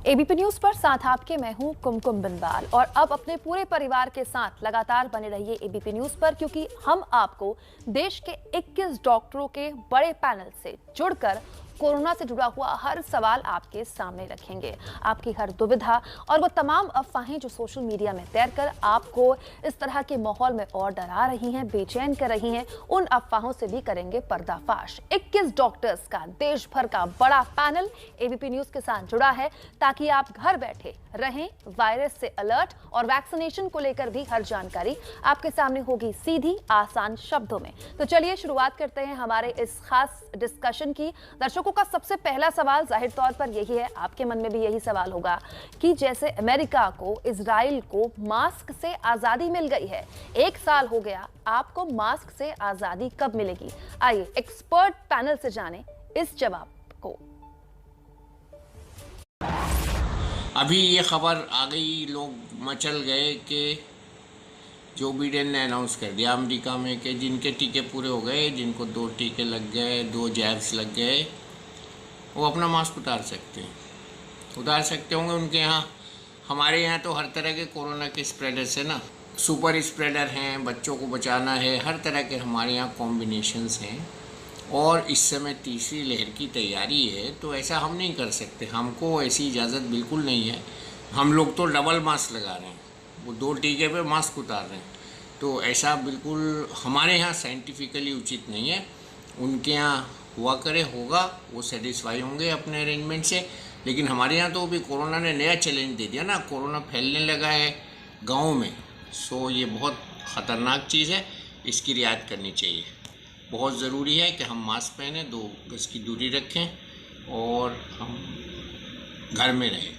ABP news पर साथ आपके मैं हूं कुमकुम बिंदाल और अब अपने पूरे परिवार के साथ लगातार बने रहिए एबीपी न्यूज पर, क्योंकि हम आपको देश के 21 डॉक्टरों के बड़े पैनल से जुड़कर कोरोना से जुड़ा हुआ हर सवाल आपके सामने रखेंगे। आपकी हर दुविधा और वो तमाम अफवाहें जो सोशल मीडिया में तैरकर आपको इस तरह के माहौल में और डरा रही हैं, बेचैन कर रही हैं, उन अफवाहों से भी करेंगे पर्दाफाश। 21 डॉक्टर्स का देश भर का बड़ा पैनल एबीपी न्यूज के साथ जुड़ा है ताकि आप घर बैठे रहें, वायरस से अलर्ट और वैक्सीनेशन को लेकर भी हर जानकारी आपके सामने होगी सीधी आसान शब्दों में। तो चलिए शुरुआत करते हैं हमारे इस खास डिस्कशन की। दर्शकों का सबसे पहला सवाल जाहिर तौर पर यही है, आपके मन में भी यही सवाल होगा कि जैसे अमेरिका को, इजराइल को मास्क से आजादी मिल गई है, 1 साल हो गया, आपको मास्क से आजादी कब मिलेगी? आइए एक्सपर्ट पैनल से जानें इस जवाब को। अभी ये खबर आ गई, लोग मचल गए कि जो बिडेन ने अनाउंस कर दिया अमेरिका में कि जिनके टीके पूरे हो गए, जिनको 2 टीके लग गए, 2 जैब्स लग गए, वो अपना मास्क उतार सकते होंगे उनके यहाँ। हमारे यहाँ तो हर तरह के कोरोना के स्प्रेडर्स है ना, सुपर स्प्रेडर हैं, बच्चों को बचाना है, हर तरह के हमारे यहाँ कॉम्बिनेशंस हैं। और इस समय तीसरी लहर की तैयारी है, तो ऐसा हम नहीं कर सकते, हमको ऐसी इजाज़त बिल्कुल नहीं है। हम लोग तो डबल मास्क लगा रहे हैं, वो 2 टीके पे मास्क उतार रहे हैं, तो ऐसा बिल्कुल हमारे यहाँ साइंटिफिकली उचित नहीं है। उनके यहाँ हुआ करे होगा, वो सेटिस्फाई होंगे अपने अरेंजमेंट से। लेकिन हमारे यहाँ तो अभी कोरोना ने नया चैलेंज दे दिया ना, कोरोना फैलने लगा है गाँव में। सो ये बहुत ख़तरनाक चीज़ है, इसकी रियायत करनी चाहिए। बहुत ज़रूरी है कि हम मास्क पहने, 2 गज की दूरी रखें और हम घर में रहें।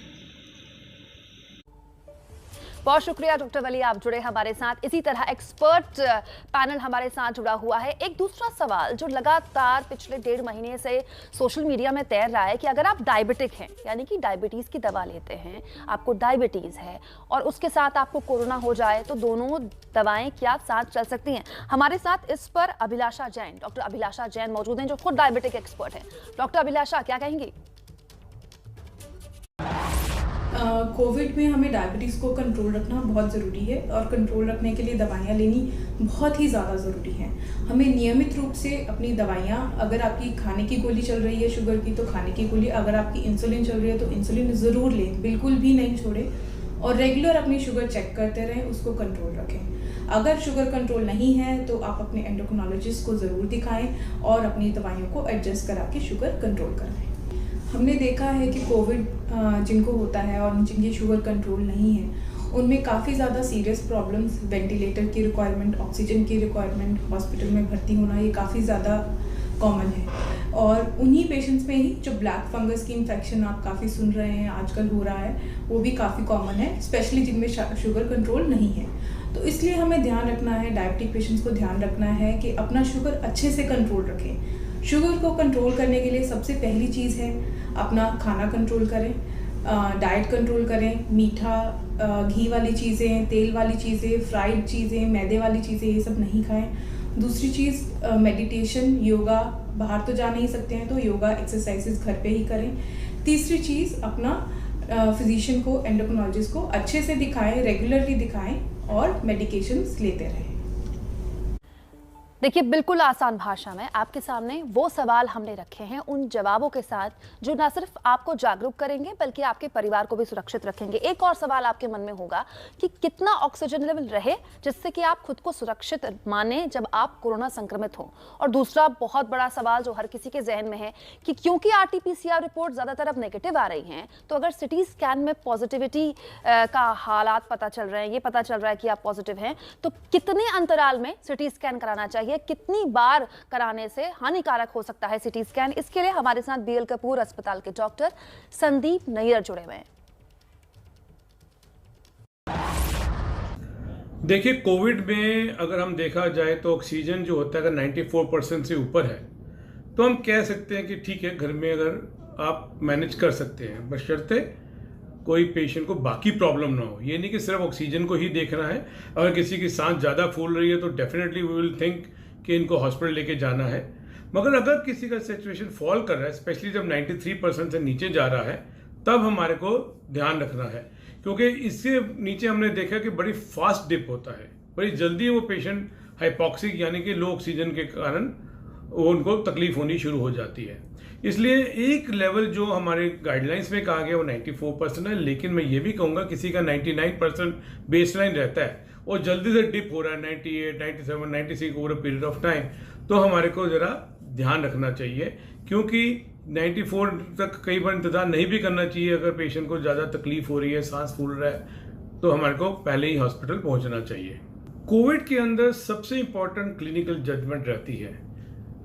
बहुत शुक्रिया डॉक्टर वली, आप जुड़े हमारे साथ। इसी तरह एक्सपर्ट पैनल हमारे साथ जुड़ा हुआ है। एक दूसरा सवाल जो लगातार पिछले 1.5 महीने से सोशल मीडिया में तैर रहा है कि अगर आप डायबिटिक हैं, यानी कि डायबिटीज़ की दवा लेते हैं, आपको डायबिटीज़ है और उसके साथ आपको कोरोना हो जाए, तो दोनों दवाएं क्या साथ चल सकती हैं? हमारे साथ इस पर अभिलाषा जैन, डॉक्टर अभिलाषा जैन मौजूद हैं, जो खुद डायबिटिक एक्सपर्ट हैं। डॉक्टर अभिलाषा, क्या कहेंगी? कोविड में हमें डायबिटीज़ को कंट्रोल रखना बहुत ज़रूरी है और कंट्रोल रखने के लिए दवाइयाँ लेनी बहुत ही ज़्यादा ज़रूरी है। हमें नियमित रूप से अपनी दवाइयाँ, अगर आपकी खाने की गोली चल रही है शुगर की तो खाने की गोली, अगर आपकी इंसुलिन चल रही है तो इंसुलिन ज़रूर लें, बिल्कुल भी नहीं छोड़ें। और रेगुलर अपनी शुगर चेक करते रहें, उसको कंट्रोल रखें। अगर शुगर कंट्रोल नहीं है तो आप अपने एंडोक्रिनोलॉजिस्ट को ज़रूर दिखाएं और अपनी दवाइयों को एडजस्ट करा के शुगर कंट्रोल कराएं। हमने देखा है कि कोविड जिनको होता है और जिनकी शुगर कंट्रोल नहीं है, उनमें काफ़ी ज़्यादा सीरियस प्रॉब्लम्स, वेंटिलेटर की रिक्वायरमेंट, ऑक्सीजन की रिक्वायरमेंट, हॉस्पिटल में भर्ती होना, ये काफ़ी ज़्यादा कॉमन है। और उन्हीं पेशेंट्स में ही जो ब्लैक फंगस की इन्फेक्शन आप काफ़ी सुन रहे हैं आजकल हो रहा है, वो भी काफ़ी कॉमन है, स्पेशली जिनमें शुगर कंट्रोल नहीं है। तो इसलिए हमें ध्यान रखना है, डायबिटिक पेशेंट्स को ध्यान रखना है कि अपना शुगर अच्छे से कंट्रोल रखें। शुगर को कंट्रोल करने के लिए सबसे पहली चीज़ है अपना खाना कंट्रोल करें, डाइट कंट्रोल करें। मीठा, घी वाली चीज़ें, तेल वाली चीज़ें, फ्राइड चीज़ें, मैदे वाली चीज़ें, ये सब नहीं खाएं। दूसरी चीज़ मेडिटेशन, योगा, बाहर तो जा नहीं सकते हैं तो योगा एक्सरसाइजेस घर पे ही करें। तीसरी चीज़ अपना फिजिशियन को, एंडोक्रिनोलॉजिस्ट को अच्छे से दिखाएं, रेगुलरली दिखाएं और मेडिकेशंस लेते रहें। देखिए, बिल्कुल आसान भाषा में आपके सामने वो सवाल हमने रखे हैं, उन जवाबों के साथ जो न सिर्फ आपको जागरूक करेंगे बल्कि आपके परिवार को भी सुरक्षित रखेंगे। एक और सवाल आपके मन में होगा कि कितना ऑक्सीजन लेवल रहे जिससे कि आप खुद को सुरक्षित माने जब आप कोरोना संक्रमित हो। और दूसरा बहुत बड़ा सवाल जो हर किसी के जहन में है कि क्योंकि RT-PCR रिपोर्ट ज़्यादातर अब नेगेटिव आ रही हैं, तो अगर सिटी स्कैन में पॉजिटिविटी का हालात पता चल रहे हैं, ये पता चल रहा है कि आप पॉजिटिव हैं, तो कितने अंतराल में सिटी स्कैन कराना चाहिए, कितनी बार कराने से हानिकारक हो सकता है सिटी स्कैन? इसके लिए हमारे साथ BL कपूर अस्पताल के डॉक्टर संदीप नैयर जुड़े हुए हैं। देखिए, कोविड में अगर हम देखा जाए तो ऑक्सीजन जो होता है अगर 94% से ऊपर है तो हम कह सकते हैं कि ठीक है, घर में अगर आप मैनेज कर सकते हैं, बशर्ते कोई पेशेंट को बाकी प्रॉब्लम ना हो। ये नहीं कि सिर्फ ऑक्सीजन को ही देखना है। अगर किसी की सांस ज़्यादा फूल रही है तो डेफिनेटली वी विल थिंक कि इनको हॉस्पिटल लेके जाना है। मगर अगर किसी का सिचुएशन फॉल कर रहा है, स्पेशली जब 93% से नीचे जा रहा है, तब हमारे को ध्यान रखना है, क्योंकि इससे नीचे हमने देखा कि बड़ी फास्ट डिप होता है, बड़ी जल्दी वो पेशेंट हाइपोक्सिक यानी कि लो ऑक्सीजन के कारण वो उनको तकलीफ होनी शुरू हो जाती है। इसलिए एक लेवल जो हमारे गाइडलाइंस में कहा गया वो 94% है, लेकिन मैं ये भी कहूँगा किसी का 99% बेसलाइन रहता है और जल्दी से डिप हो रहा है 98, 97, 96 over a period of time, तो हमारे को ज़रा ध्यान रखना चाहिए, क्योंकि 94 तक कई बार इंतज़ार नहीं भी करना चाहिए। अगर पेशेंट को ज़्यादा तकलीफ हो रही है, सांस फूल रहा है, तो हमारे को पहले ही हॉस्पिटल पहुंचना चाहिए। कोविड के अंदर सबसे इम्पॉर्टेंट क्लिनिकल जजमेंट रहती है।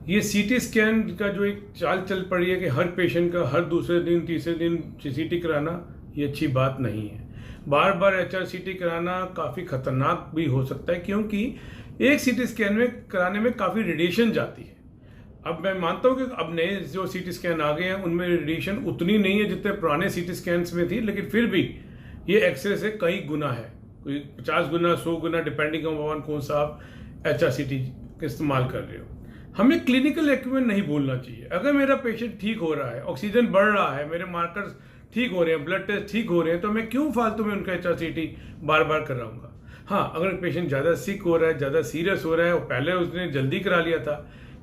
ये सीटी स्कैन का जो एक चाल चल पड़ी है कि हर पेशेंट का हर दूसरे दिन तीसरे दिन सीटी कराना, ये अच्छी बात नहीं है। बार बार HRCT कराना काफ़ी खतरनाक भी हो सकता है, क्योंकि एक सीटी स्कैन में कराने में काफ़ी रेडिएशन जाती है। अब मैं मानता हूँ कि अब नए जो सीटी स्कैन आ गए हैं उनमें रेडिएशन उतनी नहीं है जितने पुराने सीटी स्कैन्स में थी, लेकिन फिर भी ये एक्सरे से कई गुना है, कोई 50 गुना 100 गुना, डिपेंडिंग ऑन कौन सा आप HRCT इस्तेमाल कर रहे हो। हमें क्लिनिकल एक्यूमेंट नहीं भूलना चाहिए। अगर मेरा पेशेंट ठीक हो रहा है, ऑक्सीजन बढ़ रहा है, मेरे मार्कर्स ठीक हो रहे हैं, ब्लड टेस्ट ठीक हो रहे हैं, तो मैं क्यों फालतू में उनका HRCT बार बार कराऊंगा। हाँ, अगर पेशेंट ज़्यादा सिक हो रहा है, ज़्यादा सीरियस हो रहा है और पहले उसने जल्दी करा लिया था,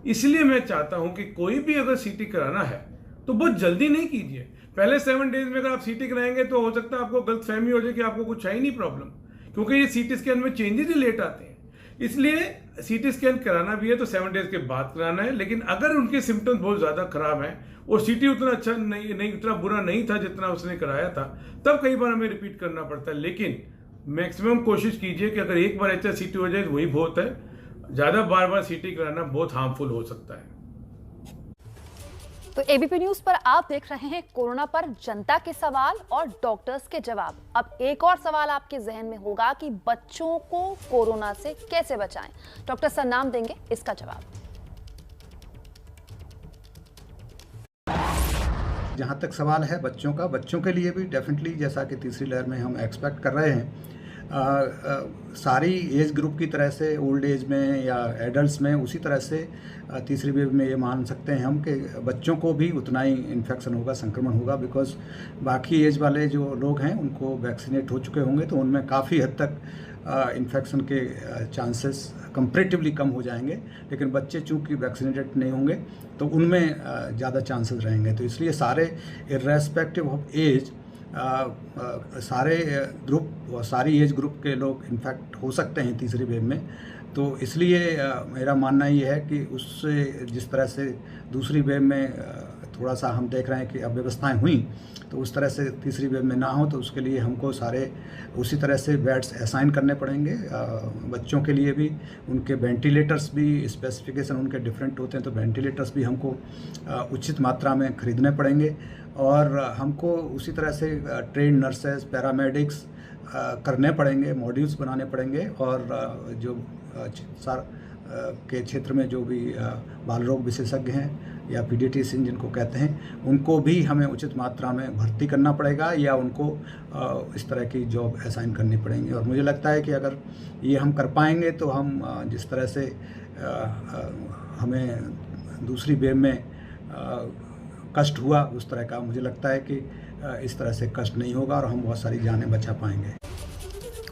इसलिए मैं चाहता हूँ कि कोई भी अगर CT कराना है तो बहुत जल्दी नहीं कीजिए। पहले 7 डेज में अगर आप CT कराएंगे तो हो सकता है आपको गलतफहमी हो जाए कि आपको कुछ है ही नहीं प्रॉब्लम, क्योंकि ये CT स्कैन में चेंजेस ही लेट आते हैं। इसलिए CT स्कैन कराना भी है तो 7 डेज के बाद कराना है। लेकिन अगर उनके सिम्टम्स बहुत ज़्यादा खराब हैं और CT उतना अच्छा नहीं उतना बुरा नहीं था जितना उसने कराया था, तब कई बार हमें रिपीट करना पड़ता है। लेकिन मैक्सिमम कोशिश कीजिए कि अगर एक बार HRCT हो जाए वही बहुत है, ज़्यादा बार बार CT कराना बहुत हार्मफुल हो सकता है। तो ABP न्यूज पर आप देख रहे हैं कोरोना पर जनता के सवाल और डॉक्टर्स के जवाब। अब एक और सवाल आपके जहन में होगा कि बच्चों को कोरोना से कैसे बचाएं। डॉक्टर सर नाम देंगे इसका जवाब। जहाँ तक सवाल है बच्चों का, बच्चों के लिए भी डेफिनेटली जैसा कि तीसरी लहर में हम एक्सपेक्ट कर रहे हैं, सारी एज ग्रुप की तरह से ओल्ड एज में या एडल्ट्स में उसी तरह से तीसरी वेव में ये मान सकते हैं हम कि बच्चों को भी उतना ही इन्फेक्शन होगा, संक्रमण होगा, बिकॉज बाकी एज वाले जो लोग हैं उनको वैक्सीनेट हो चुके होंगे तो उनमें काफ़ी हद तक इन्फेक्शन के चांसेस कंपैरेटिवली कम हो जाएंगे। लेकिन बच्चे चूँकि वैक्सीनेटेड नहीं होंगे तो उनमें ज़्यादा चांसेस रहेंगे। तो इसलिए सारे इर्रेस्पेक्टिव ऑफ एज सारे ग्रुप और सारी एज ग्रुप के लोग इन्फेक्ट हो सकते हैं तीसरी वेव में। तो इसलिए मेरा मानना ये है कि उससे जिस तरह से दूसरी वेव में थोड़ा सा हम देख रहे हैं कि अव्यवस्थाएं हुई, तो उस तरह से तीसरी वेव में ना हो, तो उसके लिए हमको सारे उसी तरह से बेड्स असाइन करने पड़ेंगे। बच्चों के लिए भी उनके वेंटिलेटर्स भी स्पेसिफिकेशन उनके डिफरेंट होते हैं, तो वेंटिलेटर्स भी हमको उचित मात्रा में खरीदने पड़ेंगे। और हमको उसी तरह से ट्रेन नर्सेज, पैरामेडिक्स करने पड़ेंगे, मॉड्यूल्स बनाने पड़ेंगे। और जो के क्षेत्र में जो भी बाल रोग विशेषज्ञ हैं या पीडियाट्रिशियन जिनको कहते हैं, उनको भी हमें उचित मात्रा में भर्ती करना पड़ेगा या उनको इस तरह की जॉब असाइन करनी पड़ेंगी। और मुझे लगता है कि अगर ये हम कर पाएंगे तो हम जिस तरह से हमें दूसरी वेव में कष्ट हुआ उस तरह का मुझे लगता है कि इस तरह से कष्ट नहीं होगा और हम बहुत सारी जानें बचा पाएंगे।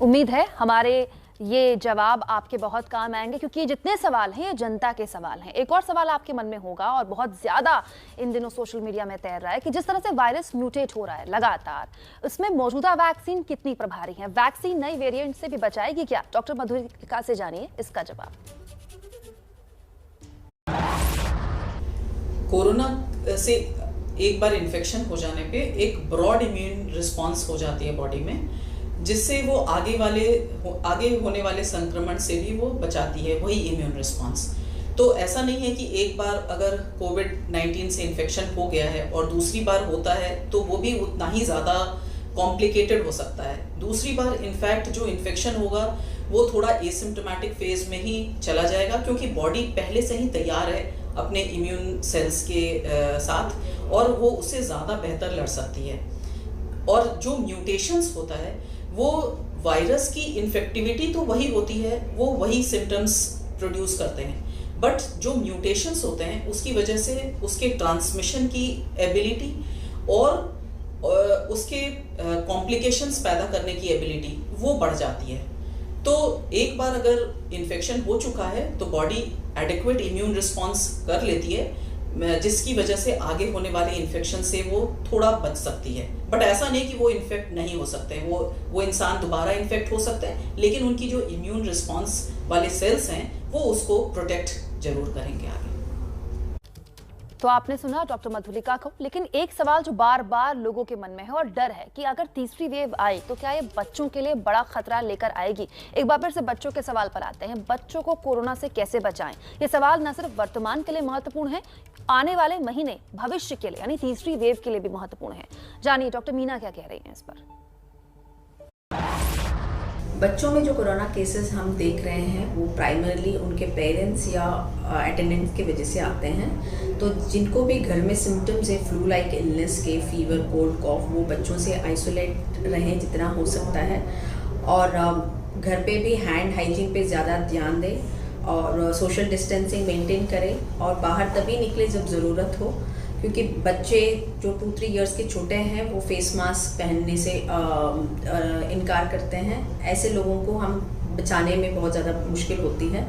उम्मीद है हमारे ये जवाब आपके बहुत काम आएंगे, क्योंकि ये जितने सवाल हैं ये जनता के सवाल हैं। एक और सवाल आपके मन में होगा और बहुत ज्यादा इन दिनों सोशल मीडिया में तैर रहा है कि जिस तरह से वायरस म्यूटेट हो रहा है लगातार, उसमें मौजूदा वैक्सीन कितनी प्रभावी है? वैक्सीन नई वेरिएंट से भी बचाएगी क्या? डॉक्टर मधुरिका से जानिए इसका जवाब। कोरोना से एक बार इन्फेक्शन हो जाने पे एक ब्रॉड इम्यून रिस्पॉन्स हो जाती है बॉडी में, जिससे वो आगे होने वाले संक्रमण से भी वो बचाती है, वही इम्यून रिस्पॉन्स। तो ऐसा नहीं है कि एक बार अगर कोविड-19 से इन्फेक्शन हो गया है और दूसरी बार होता है तो वो भी उतना ही ज़्यादा कॉम्प्लिकेटेड हो सकता है। दूसरी बार इनफैक्ट जो इन्फेक्शन होगा वो थोड़ा एसिम्प्टोमेटिक फेज में ही चला जाएगा, क्योंकि बॉडी पहले से ही तैयार है अपने इम्यून सेल्स के साथ और वो उससे ज़्यादा बेहतर लड़ सकती है। और जो म्यूटेशंस होता है वो वायरस की इन्फेक्टिविटी तो वही होती है, वो वही सिम्टम्स प्रोड्यूस करते हैं, बट जो म्यूटेशंस होते हैं उसकी वजह से उसके ट्रांसमिशन की एबिलिटी और उसके कॉम्प्लिकेशंस पैदा करने की एबिलिटी वो बढ़ जाती है। तो एक बार अगर इन्फेक्शन हो चुका है तो बॉडी एडिक्वेट इम्यून रिस्पॉन्स कर लेती है, जिसकी वजह से आगे होने वाले इन्फेक्शन से वो थोड़ा बच सकती है। बट ऐसा नहीं कि वो इन्फेक्ट नहीं हो सकते, वो इंसान दोबारा इन्फेक्ट हो सकते हैं, लेकिन उनकी जो इम्यून रिस्पॉन्स वाले सेल्स हैं वो उसको प्रोटेक्ट जरूर करेंगे आगे। तो आपने सुना डॉक्टर मधुलिका को, लेकिन एक सवाल जो बार बार लोगों के मन में है और डर है कि अगर तीसरी वेव आई तो क्या ये बच्चों के लिए बड़ा खतरा लेकर आएगी। एक बार फिर से बच्चों के सवाल पर आते हैं, बच्चों को कोरोना से कैसे बचाएं। ये सवाल न सिर्फ वर्तमान के लिए महत्वपूर्ण है, आने वाले महीने भविष्य के लिए यानी तीसरी वेव के लिए भी महत्वपूर्ण है। जानिए डॉक्टर मीना क्या कह रही हैं इस पर। बच्चों में जो कोरोना केसेस हम देख रहे हैं वो प्राइमरली उनके पेरेंट्स या अटेंडेंट्स की वजह से आते हैं। तो जिनको भी घर में सिम्टम्स है फ्लू लाइक इलनेस के, फीवर, कोल्ड, कॉफ, वो बच्चों से आइसोलेट रहें जितना हो सकता है, और घर पे भी हैंड हाइजीन पे ज़्यादा ध्यान दें और सोशल डिस्टेंसिंग मेंटेन करें, और बाहर तभी निकले जब ज़रूरत हो, क्योंकि बच्चे जो 2-3 इयर्स के छोटे हैं वो फेस मास्क पहनने से इनकार करते हैं। ऐसे लोगों को हम बचाने में बहुत ज़्यादा मुश्किल होती है,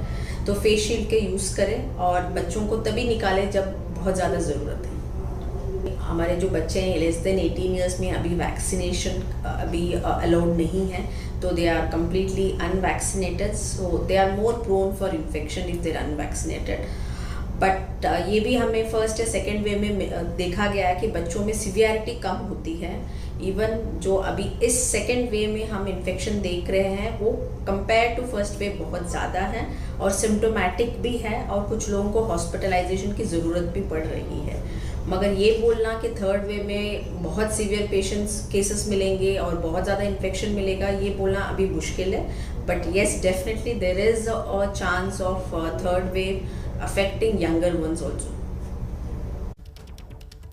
तो फेस शील्ड के यूज़ करें और बच्चों को तभी निकालें जब बहुत ज़्यादा ज़रूरत है। हमारे जो बच्चे हैं लेस देन 18 इयर्स में अभी वैक्सीनेशन अभी अलाउड नहीं है, तो they are completely unvaccinated, so they are more prone for infection if they are unvaccinated. But ये भी हमें फर्स्ट या सेकेंड वेव में देखा गया है कि बच्चों में सिवियरिटी कम होती है। इवन जो अभी इस सेकेंड वेव में हम इन्फेक्शन देख रहे हैं वो कंपेयर टू फर्स्ट वेव बहुत ज़्यादा है और सिम्टोमेटिक भी है, और कुछ लोगों को हॉस्पिटलाइजेशन की ज़रूरत भी पड़ रही है। मगर ये बोलना कि थर्ड वेव में बहुत सीवियर पेशेंट्स केसेस मिलेंगे और बहुत ज़्यादा इन्फेक्शन मिलेगा, ये बोलना अभी मुश्किल है। But yes, definitely there is a chance of third wave affecting younger ones also।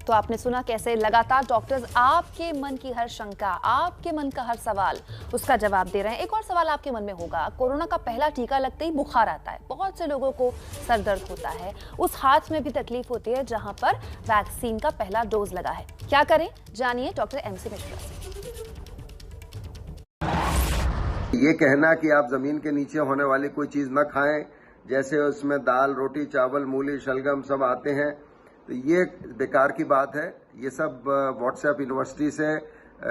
तो आपने सुना कैसे लगातार डॉक्टर्स आपके मन की हर शंका, आपके मन का हर सवाल उसका जवाब दे रहे हैं। एक और सवाल आपके मन में होगा, कोरोना का पहला टीका लगते ही बुखार आता है, बहुत से लोगों को सर दर्द होता है, उस हाथ में भी तकलीफ होती है जहां पर वैक्सीन का पहला डोज लगा है। क्या करें, जानिए डॉक्टर MC मिश्रा से। ये कहना कि आप जमीन के नीचे होने वाली कोई चीज न खाएं, जैसे उसमें दाल, रोटी, चावल, मूली, शलगम सब आते हैं, तो ये बेकार की बात है। ये सब व्हाट्सएप यूनिवर्सिटी से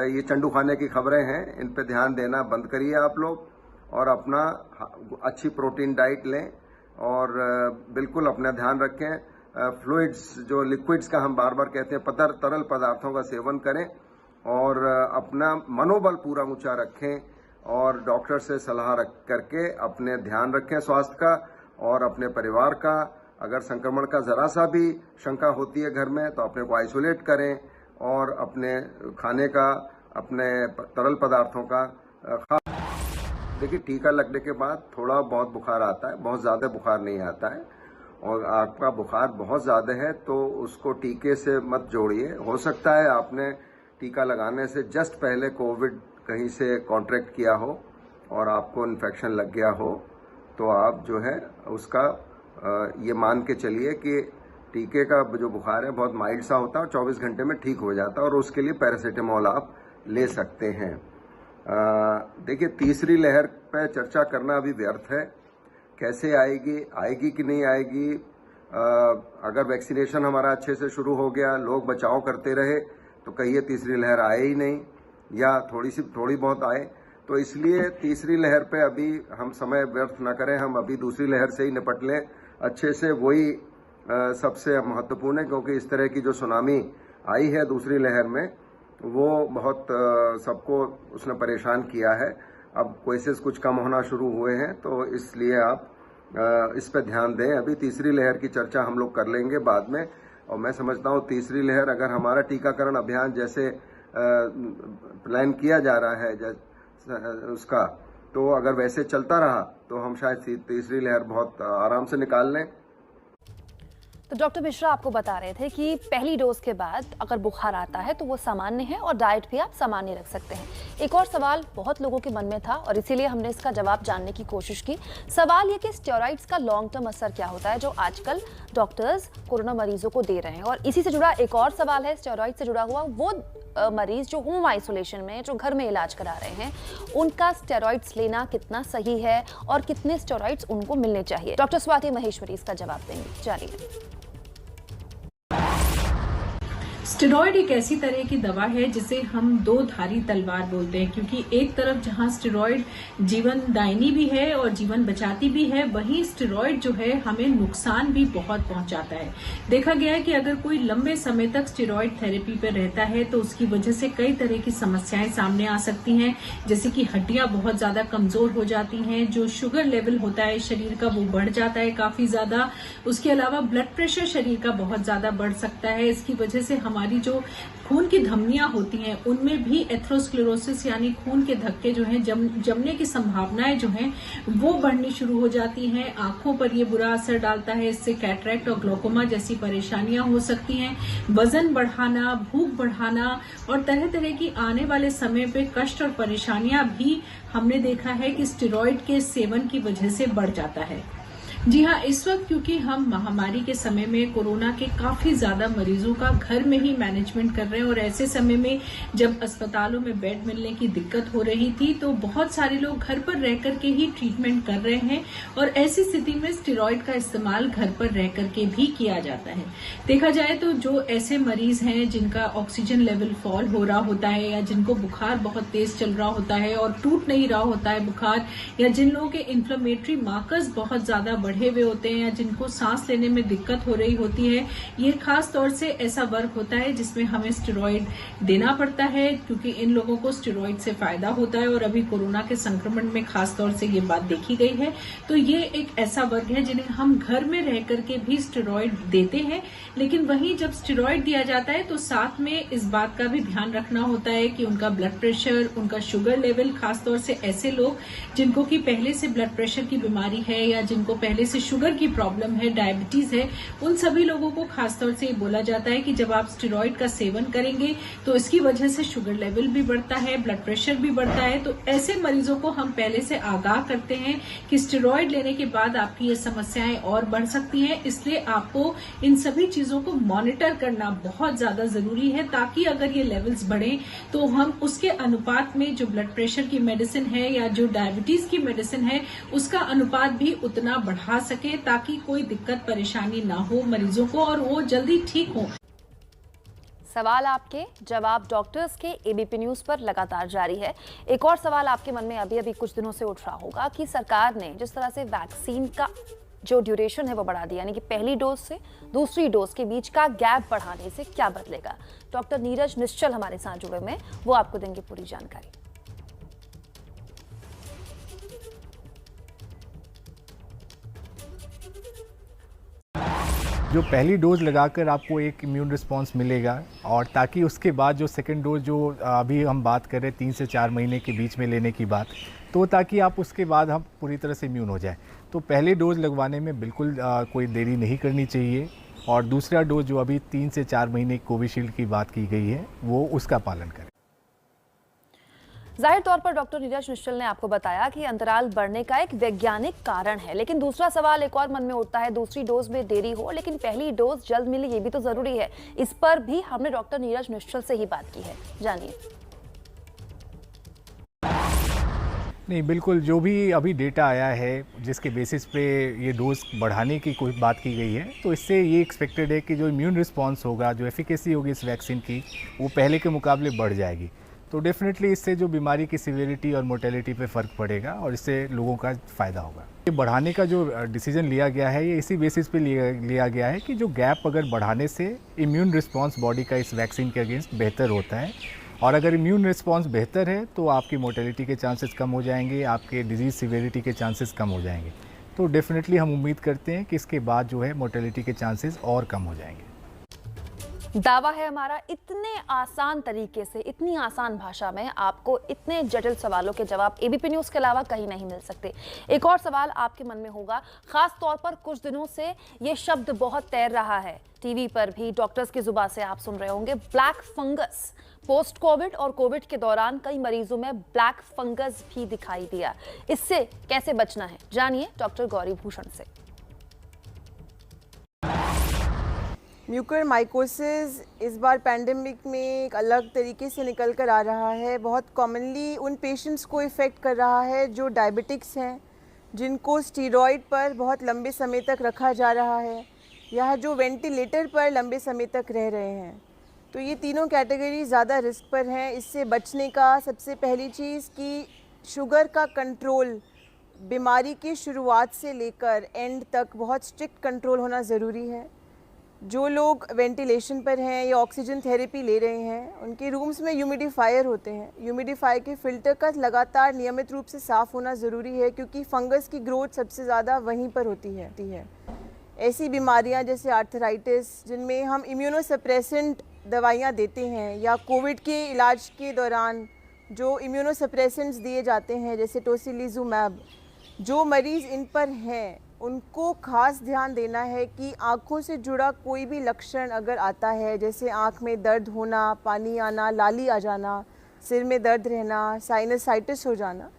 ये चंडू खाने की खबरें हैं, इन पे ध्यान देना बंद करिए आप लोग, और अपना अच्छी प्रोटीन डाइट लें और बिल्कुल अपना ध्यान रखें। फ्लूइड्स, जो लिक्विड्स का हम बार बार कहते हैं, तरल पदार्थों का सेवन करें और अपना मनोबल पूरा ऊंचा रखें, और डॉक्टर से सलाह करके अपने ध्यान रखें स्वास्थ्य का और अपने परिवार का। अगर संक्रमण का जरा सा भी शंका होती है घर में तो अपने को आइसोलेट करें और अपने खाने का, अपने तरल पदार्थों का देखिए, टीका लगने के बाद थोड़ा बहुत बुखार आता है, बहुत ज़्यादा बुखार नहीं आता है, और आपका बुखार बहुत ज़्यादा है तो उसको टीके से मत जोड़िए। हो सकता है आपने टीका लगाने से जस्ट पहले कोविड कहीं से कॉन्ट्रैक्ट किया हो और आपको इन्फेक्शन लग गया हो, तो आप जो है उसका ये मान के चलिए कि टीके का जो बुखार है बहुत माइल्ड सा होता है और 24 घंटे में ठीक हो जाता है, और उसके लिए पैरासीटामोल आप ले सकते हैं। देखिए, तीसरी लहर पे चर्चा करना अभी व्यर्थ है। कैसे आएगी कि नहीं आएगी। अगर वैक्सीनेशन हमारा अच्छे से शुरू हो गया, लोग बचाव करते रहे, तो कहिए तीसरी लहर आए ही नहीं, या थोड़ी बहुत आए। तो इसलिए तीसरी लहर पे अभी हम समय व्यर्थ न करें, हम अभी दूसरी लहर से ही निपट लें अच्छे से, वही सबसे महत्वपूर्ण है, क्योंकि इस तरह की जो सुनामी आई है दूसरी लहर में वो बहुत सबको उसने परेशान किया है। अब केसेस कुछ कम होना शुरू हुए हैं, तो इसलिए आप इस पर ध्यान दें। अभी तीसरी लहर की चर्चा हम लोग कर लेंगे बाद में, और मैं समझता हूँ तीसरी लहर अगर हमारा टीकाकरण अभियान जैसे प्लान किया जा रहा है उसका, तो अगर वैसे चलता रहा तो हम शायद तीसरी लहर बहुत आराम से निकाल लें। तो डॉक्टर मिश्रा आपको बता रहे थे कि पहली डोज के बाद अगर बुखार आता है तो वो सामान्य है और डाइट भी आप सामान्य रख सकते हैं। एक और सवाल बहुत लोगों के मन में था और इसीलिए हमने इसका जवाब जानने की कोशिश की। सवाल ये कि स्टेरॉइड्स का लॉन्ग टर्म असर क्या होता है जो आजकल डॉक्टर्स कोरोना मरीजों को दे रहे हैं, और इसी से जुड़ा एक और सवाल है स्टेरॉइड से जुड़ा हुआ, वो मरीज जो होम आइसोलेशन में, जो घर में इलाज करा रहे हैं, उनका स्टेरॉइड्स लेना कितना सही है और कितने स्टेरॉइड्स उनको मिलने चाहिए? डॉक्टर स्वाति महेश्वरी इसका जवाब देंगे। जानिए। स्टेरॉइड एक ऐसी तरह की दवा है जिसे हम दो धारी तलवार बोलते हैं, क्योंकि एक तरफ जहां स्टेरॉइड जीवन दायिनी भी है और जीवन बचाती भी है, वहीं स्टेरॉइड जो है हमें नुकसान भी बहुत पहुंचाता है। देखा गया है कि अगर कोई लंबे समय तक स्टेरॉइड थेरेपी पर रहता है तो उसकी वजह से कई तरह की समस्याएं सामने आ सकती हैं, जैसे कि हड्डियां बहुत ज्यादा कमजोर हो जाती हैं, जो शुगर लेवल होता है शरीर का वो बढ़ जाता है काफी ज्यादा। उसके अलावा ब्लड प्रेशर शरीर का बहुत ज्यादा बढ़ सकता है। इसकी वजह से हमारी जो खून की धमनियां होती हैं उनमें भी एथेरोस्क्लेरोसिस यानी खून के धक्के जो हैं जमने की संभावनाएं जो हैं वो बढ़नी शुरू हो जाती हैं। आंखों पर ये बुरा असर डालता है, इससे कैटरेक्ट और ग्लोकोमा जैसी परेशानियां हो सकती हैं। वजन बढ़ाना, भूख बढ़ाना और तरह तरह की आने वाले समय पे कष्ट और परेशानियां भी हमने देखा है कि स्टेरॉइड के सेवन की वजह से बढ़ जाता है। जी हाँ, इस वक्त क्योंकि हम महामारी के समय में कोरोना के काफी ज्यादा मरीजों का घर में ही मैनेजमेंट कर रहे हैं और ऐसे समय में जब अस्पतालों में बेड मिलने की दिक्कत हो रही थी तो बहुत सारे लोग घर पर रह करके ही ट्रीटमेंट कर रहे हैं और ऐसी स्थिति में स्टेरॉइड का इस्तेमाल घर पर रह करके भी किया जाता है। देखा जाए तो जो ऐसे मरीज हैं जिनका ऑक्सीजन लेवल फॉल हो रहा होता है या जिनको बुखार बहुत तेज चल रहा होता है और टूट नहीं रहा होता है बुखार, या जिन लोगों के इन्फ्लेमेटरी मार्कर्स बहुत ज्यादा बढ़े हुए होते हैं या जिनको सांस लेने में दिक्कत हो रही होती है, ये खास तौर से ऐसा वर्ग होता है जिसमें हमें स्टेरॉइड देना पड़ता है, क्योंकि इन लोगों को स्टेरॉइड से फायदा होता है और अभी कोरोना के संक्रमण में खास तौर से ये बात देखी गई है। तो ये एक ऐसा वर्ग है जिन्हें हम घर में रह करके भी स्टेरॉइड देते हैं, लेकिन वहीं जब स्टेरॉइड दिया जाता है तो साथ में इस बात का भी ध्यान रखना होता है कि उनका ब्लड प्रेशर, उनका शुगर लेवल, खासतौर से ऐसे लोग जिनको कि पहले से ब्लड प्रेशर की बीमारी है या जिनको पहले से शुगर की प्रॉब्लम है, डायबिटीज है, उन सभी लोगों को खासतौर से बोला जाता है कि जब आप स्टेरॉइड का सेवन करेंगे तो इसकी वजह से शुगर लेवल भी बढ़ता है, ब्लड प्रेशर भी बढ़ता है। तो ऐसे मरीजों को हम पहले से आगाह करते हैं कि स्टेरॉइड लेने के बाद आपकी ये समस्याएं और बढ़ सकती हैं, इसलिए आपको इन सभी चीजों को मॉनिटर करना बहुत ज्यादा जरूरी है, ताकि अगर ये लेवल्स बढ़े तो हम उसके अनुपात में जो ब्लड प्रेशर की मेडिसिन है या जो डायबिटीज की मेडिसिन है उसका अनुपात भी उतना बढ़ा सके, ताकि कोई दिक्कत परेशानी ना हो मरीजों को और वो जल्दी ठीक हो। सवाल आपके, जवाब डॉक्टर्स के एबीपी न्यूज पर लगातार जारी है। एक और सवाल आपके मन में अभी अभी कुछ दिनों से उठ रहा होगा कि सरकार ने जिस तरह से वैक्सीन का जो ड्यूरेशन है वो बढ़ा दिया, यानी कि पहली डोज से दूसरी डोज के बीच का गैप बढ़ाने से क्या बदलेगा? डॉक्टर नीरज निश्चल हमारे साथ जुड़े हुए हैं, वो आपको देंगे पूरी जानकारी। जो पहली डोज लगाकर आपको एक इम्यून रिस्पांस मिलेगा और ताकि उसके बाद जो सेकंड डोज जो अभी हम बात कर रहे हैं 3 से 4 महीने के बीच में लेने की बात, तो ताकि आप उसके बाद हम पूरी तरह से इम्यून हो जाए, तो पहले डोज लगवाने में बिल्कुल कोई देरी नहीं करनी चाहिए। और दूसरा डोज जो अभी 3 से 4 महीने कोविशील्ड की बात की गई है वो उसका पालन करें। जाहिर तौर पर डॉक्टर नीरज निश्चल ने आपको बताया कि अंतराल बढ़ने का एक वैज्ञानिक कारण है, लेकिन दूसरा सवाल एक और मन में उठता है, दूसरी डोज में देरी हो लेकिन पहली डोज जल्द मिले, ये भी तो जरूरी है। इस पर भी हमने डॉक्टर नीरज निश्चल से ही बात की है, जानिए। नहीं, बिल्कुल जो भी अभी डेटा आया है जिसके बेसिस पे ये डोज बढ़ाने की कोई बात की गई है, तो इससे ये एक्सपेक्टेड है कि जो इम्यून रिस्पॉन्स होगा, जो एफिकेसी होगी इस वैक्सीन की, वो पहले के मुकाबले बढ़ जाएगी। तो डेफिनेटली इससे जो बीमारी की सिवियरिटी और मोर्टेलिटी पे फ़र्क पड़ेगा और इससे लोगों का फ़ायदा होगा। ये बढ़ाने का जो डिसीजन लिया गया है ये इसी बेसिस पे लिया गया है कि जो गैप अगर बढ़ाने से इम्यून रिस्पांस बॉडी का इस वैक्सीन के अगेंस्ट बेहतर होता है, और अगर इम्यून रिस्पांस बेहतर है तो आपकी मोर्टेलिटी के चांसेस कम हो जाएंगे, आपके डिजीज़ सिवियरिटी के चांसेस कम हो जाएंगे। तो डेफिनेटली हम उम्मीद करते हैं कि इसके बाद जो है मोर्टेलिटी के चांसेस और कम हो जाएंगे। दावा है हमारा, इतने आसान तरीके से, इतनी आसान भाषा में आपको इतने जटिल सवालों के जवाब एबीपी न्यूज़ के अलावा कहीं नहीं मिल सकते। एक और सवाल आपके मन में होगा, खास तौर पर कुछ दिनों से ये शब्द बहुत तैर रहा है, टीवी पर भी डॉक्टर्स की जुबान से आप सुन रहे होंगे, ब्लैक फंगस। पोस्ट कोविड और कोविड के दौरान कई मरीजों में ब्लैक फंगस भी दिखाई दिया, इससे कैसे बचना है, जानिए डॉक्टर गौरी भूषण से। म्यूकरमाइकोसिस इस बार पैंडेमिक में एक अलग तरीके से निकल कर आ रहा है। बहुत कॉमनली उन पेशेंट्स को इफ़ेक्ट कर रहा है जो डायबिटिक्स हैं, जिनको स्टीरॉयड पर बहुत लंबे समय तक रखा जा रहा है, या जो वेंटिलेटर पर लंबे समय तक रह रहे हैं। तो ये तीनों कैटेगरी ज़्यादा रिस्क पर हैं। इससे बचने का सबसे पहली चीज़ कि शुगर का कंट्रोल बीमारी की शुरुआत से लेकर एंड तक बहुत स्ट्रिक्ट कंट्रोल होना ज़रूरी है। जो लोग वेंटिलेशन पर हैं या ऑक्सीजन थेरेपी ले रहे हैं, उनके रूम्स में ह्यूमिडिफायर होते हैं। ह्यूमिडिफायर के फ़िल्टर का लगातार नियमित रूप से साफ़ होना ज़रूरी है, क्योंकि फंगस की ग्रोथ सबसे ज़्यादा वहीं पर होती है। ऐसी बीमारियां जैसे आर्थराइटिस, जिनमें हम इम्यूनोसप्रेसेंट दवाइयां देते हैं, या कोविड के इलाज के दौरान जो इम्यूनोसप्रेसेंट्स दिए जाते हैं जैसे टोसिलिजुमैब, जो मरीज़ इन पर हैं उनको ख़ास ध्यान देना है कि आँखों से जुड़ा कोई भी लक्षण अगर आता है, जैसे आँख में दर्द होना, पानी आना, लाली आ जाना, सिर में दर्द रहना, साइनसाइटिस हो जाना,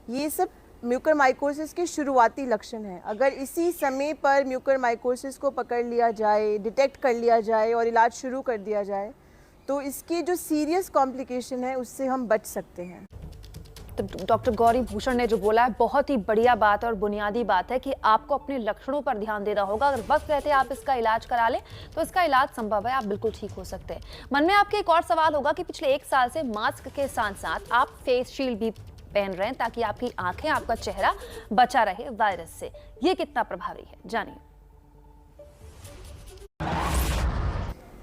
ये सब म्यूकरमाइकोसिस के शुरुआती लक्षण हैं। अगर इसी समय पर म्यूकरमाइकोसिस को पकड़ लिया जाए, डिटेक्ट कर लिया जाए और इलाज शुरू कर दिया जाए, तो इसकी जो सीरियस कॉम्प्लिकेशन है उससे हम बच सकते हैं। तो डॉक्टर गौरी भूषण ने जो बोला है बहुत ही बढ़िया बात और बुनियादी बात है कि आपको अपने लक्षणों पर ध्यान देना होगा। अगर वक्त रहते आप इसका इलाज करा लें तो इसका इलाज संभव है, आप बिल्कुल ठीक हो सकते हैं। मन में आपके एक और सवाल होगा कि पिछले 1 साल से मास्क के साथ साथ आप फेस शील्ड भी पहन रहे हैं ताकि आपकी आंखें, आपका चेहरा बचा रहे वायरस से। ये कितना प्रभावी है, जानिए।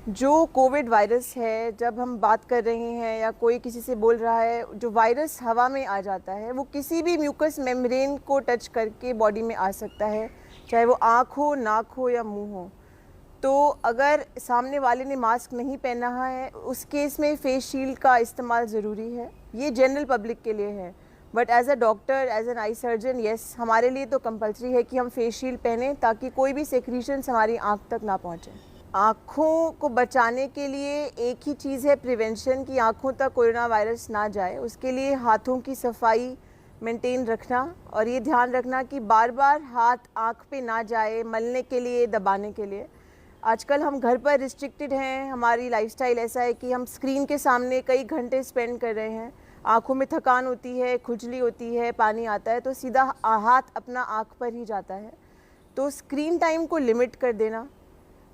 जो कोविड वायरस है, जब हम बात कर रहे हैं या कोई किसी से बोल रहा है, जो वायरस हवा में आ जाता है वो किसी भी म्यूकस मेम्ब्रेन को टच करके बॉडी में आ सकता है, चाहे वो आँख हो, नाक हो या मुंह हो। तो अगर सामने वाले ने मास्क नहीं पहना है, उस केस में फेस शील्ड का इस्तेमाल ज़रूरी है। ये जनरल पब्लिक के लिए है, but as a doctor, as an eye surgeon, yes, हमारे लिए तो कंपलसरी है कि हम फेस शील्ड पहने ताकि कोई भी सेक्रीशंस हमारी आँख तक ना पहुँचे। आँखों को बचाने के लिए एक ही चीज़ है प्रिवेंशन, कि आँखों तक कोरोना वायरस ना जाए। उसके लिए हाथों की सफाई मेंटेन रखना और ये ध्यान रखना कि बार बार हाथ आँख पे ना जाए, मलने के लिए, दबाने के लिए। आजकल हम घर पर रिस्ट्रिक्टेड हैं, हमारी लाइफस्टाइल ऐसा है कि हम स्क्रीन के सामने कई घंटे स्पेंड कर रहे हैं, आँखों में थकान होती है, खुजली होती है, पानी आता है, तो सीधा हाथ अपना आँख पर ही जाता है। तो स्क्रीन टाइम को लिमिट कर देना।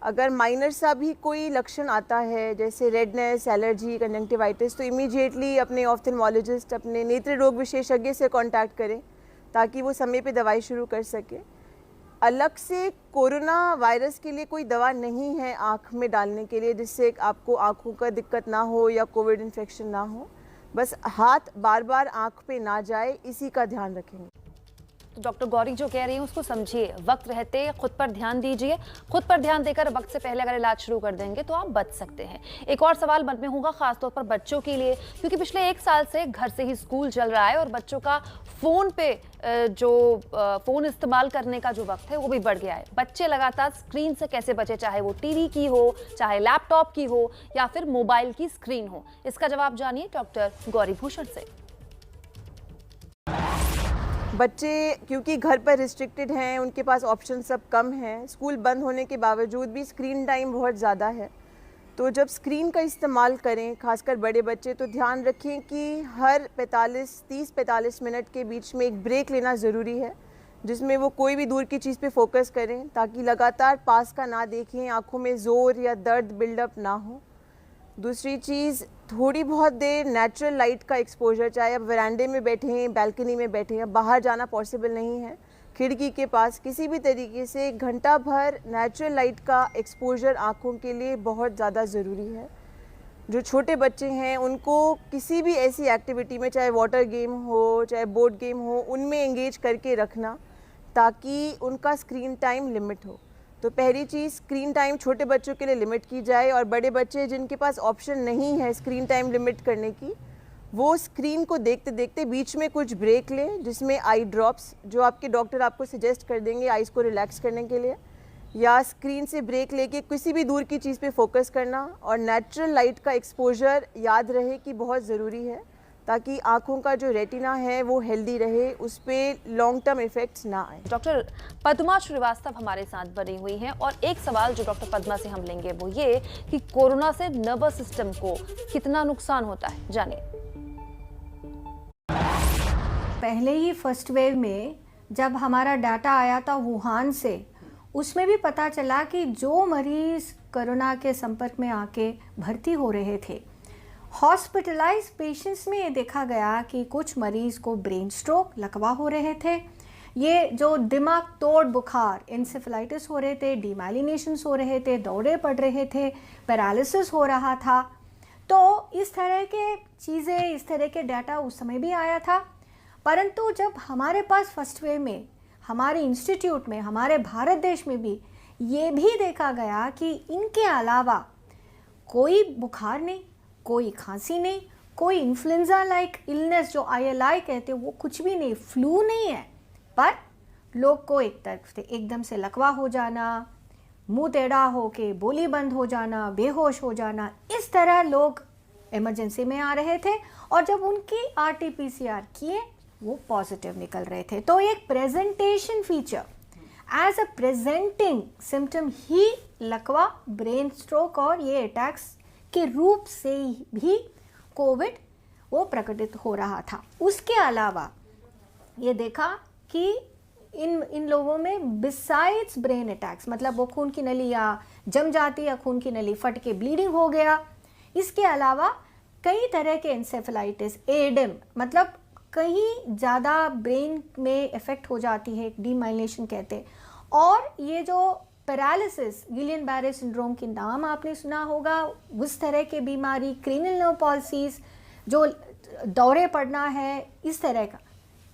अगर माइनर सा भी कोई लक्षण आता है जैसे रेडनेस, एलर्जी, कंजंक्टिवाइटिस, तो इमीडिएटली अपने ऑफ्थेल्मोलॉजिस्ट, अपने नेत्र रोग विशेषज्ञ से कांटेक्ट करें ताकि वो समय पे दवाई शुरू कर सके। अलग से कोरोना वायरस के लिए कोई दवा नहीं है आँख में डालने के लिए जिससे आपको आँखों का दिक्कत ना हो या कोविड इन्फेक्शन ना हो। बस हाथ बार बार आँख पे ना जाए, इसी का ध्यान रखेंगे। तो डॉक्टर गौरी जो कह रही हैं उसको समझिए, वक्त रहते खुद पर ध्यान दीजिए। खुद पर ध्यान देकर वक्त से पहले अगर इलाज शुरू कर देंगे तो आप बच सकते हैं। एक और सवाल मन में होगा खासतौर पर बच्चों के लिए, क्योंकि पिछले 1 साल से घर से ही स्कूल चल रहा है और बच्चों का फ़ोन पे फ़ोन इस्तेमाल करने का जो वक्त है वो भी बढ़ गया है। बच्चे लगातार स्क्रीन से कैसे बचे, चाहे वो टीवी की हो, चाहे लैपटॉप की हो या फिर मोबाइल की स्क्रीन हो। इसका जवाब जानिए डॉक्टर गौरी भूषण से। बच्चे क्योंकि घर पर रिस्ट्रिक्टेड हैं, उनके पास ऑप्शन सब कम हैं, स्कूल बंद होने के बावजूद भी स्क्रीन टाइम बहुत ज़्यादा है। तो जब स्क्रीन का इस्तेमाल करें, खासकर बड़े बच्चे, तो ध्यान रखें कि हर 30-45 मिनट के बीच में एक ब्रेक लेना ज़रूरी है जिसमें वो कोई भी दूर की चीज़ पे फोकस करें ताकि लगातार पास का ना देखें, आँखों में ज़ोर या दर्द बिल्डअप ना हो। दूसरी चीज़, थोड़ी बहुत देर नेचुरल लाइट का एक्सपोजर, चाहे आप वरांडे में बैठे हैं, बैल्कनी में बैठे हैं, बाहर जाना पॉसिबल नहीं है, खिड़की के पास किसी भी तरीके से 1 घंटा भर नेचुरल लाइट का एक्सपोजर आँखों के लिए बहुत ज़्यादा ज़रूरी है। जो छोटे बच्चे हैं उनको किसी भी ऐसी एक्टिविटी में, चाहे वाटर गेम हो, चाहे बोर्ड गेम हो, उनमें एंगेज करके रखना ताकि उनका स्क्रीन टाइम लिमिट हो। तो पहली चीज़, स्क्रीन टाइम छोटे बच्चों के लिए लिमिट की जाए और बड़े बच्चे जिनके पास ऑप्शन नहीं है स्क्रीन टाइम लिमिट करने की, वो स्क्रीन को देखते देखते बीच में कुछ ब्रेक लें जिसमें आई ड्रॉप्स, जो आपके डॉक्टर आपको सजेस्ट कर देंगे आइज़ को रिलैक्स करने के लिए, या स्क्रीन से ब्रेक लेके किसी भी दूर की चीज़ पे फोकस करना। और नेचुरल लाइट का एक्सपोजर याद रहे कि बहुत ज़रूरी है ताकि आँखों का जो रेटिना है वो हेल्दी रहे, उस पर लॉन्ग टर्म इफ़ेक्ट्स ना आए। डॉक्टर पद्मा श्रीवास्तव हमारे साथ बनी हुई हैं और एक सवाल जो डॉक्टर पद्मा से हम लेंगे वो ये कि कोरोना से नर्वस सिस्टम को कितना नुकसान होता है, जानिए। पहले ही फर्स्ट वेव में जब हमारा डाटा आया था वुहान से, उसमें भी पता चला कि जो मरीज कोरोना के संपर्क में आके भर्ती हो रहे थे, हॉस्पिटलाइज पेशेंट्स में ये देखा गया कि कुछ मरीज को ब्रेन स्ट्रोक, लकवा हो रहे थे, ये जो दिमाग तोड़ बुखार, इंसेफेलाइटिस हो रहे थे, डीमाइलिनेशंस हो रहे थे, दौरे पड़ रहे थे, पैरालिसिस हो रहा था। तो इस तरह के चीज़ें, इस तरह के डाटा उस समय भी आया था। परंतु जब हमारे पास फर्स्ट वेव में, हमारे इंस्टीट्यूट में, हमारे भारत देश में भी ये भी देखा गया कि इनके अलावा कोई बुखार नहीं, कोई खांसी नहीं, कोई इन्फ्लुएंजा लाइक इलनेस जो ILI कहते हैं वो कुछ भी नहीं, फ्लू नहीं है, पर लोग को एक तरफ से एकदम से लकवा हो जाना, मुंह टेढ़ा होके बोली बंद हो जाना, बेहोश हो जाना, इस तरह लोग इमरजेंसी में आ रहे थे और जब उनकी RT-PCR किए वो पॉजिटिव निकल रहे थे। तो एक presentation feature as a presenting symptom ही लकवा, ब्रेन स्ट्रोक और ये अटैक्स के रूप से भी कोविड वो प्रकटित हो रहा था। उसके अलावा ये देखा कि इन लोगों में बिसाइड्स ब्रेन अटैक्स, मतलब वो खून की नली या जम जाती या खून की नली फट के ब्लीडिंग हो गया, इसके अलावा कई तरह के इंसेफेलाइटिस, एडम, मतलब कहीं ज़्यादा ब्रेन में इफेक्ट हो जाती है, डीमाइलिनेशन कहते हैं, और ये जो पैरालिसिस, गिलियन बैरे सिंड्रोम के नाम आपने सुना होगा, उस तरह के बीमारी, क्रेनियल नर्व पॉलिसीज, जो दौरे पड़ना है, इस तरह का।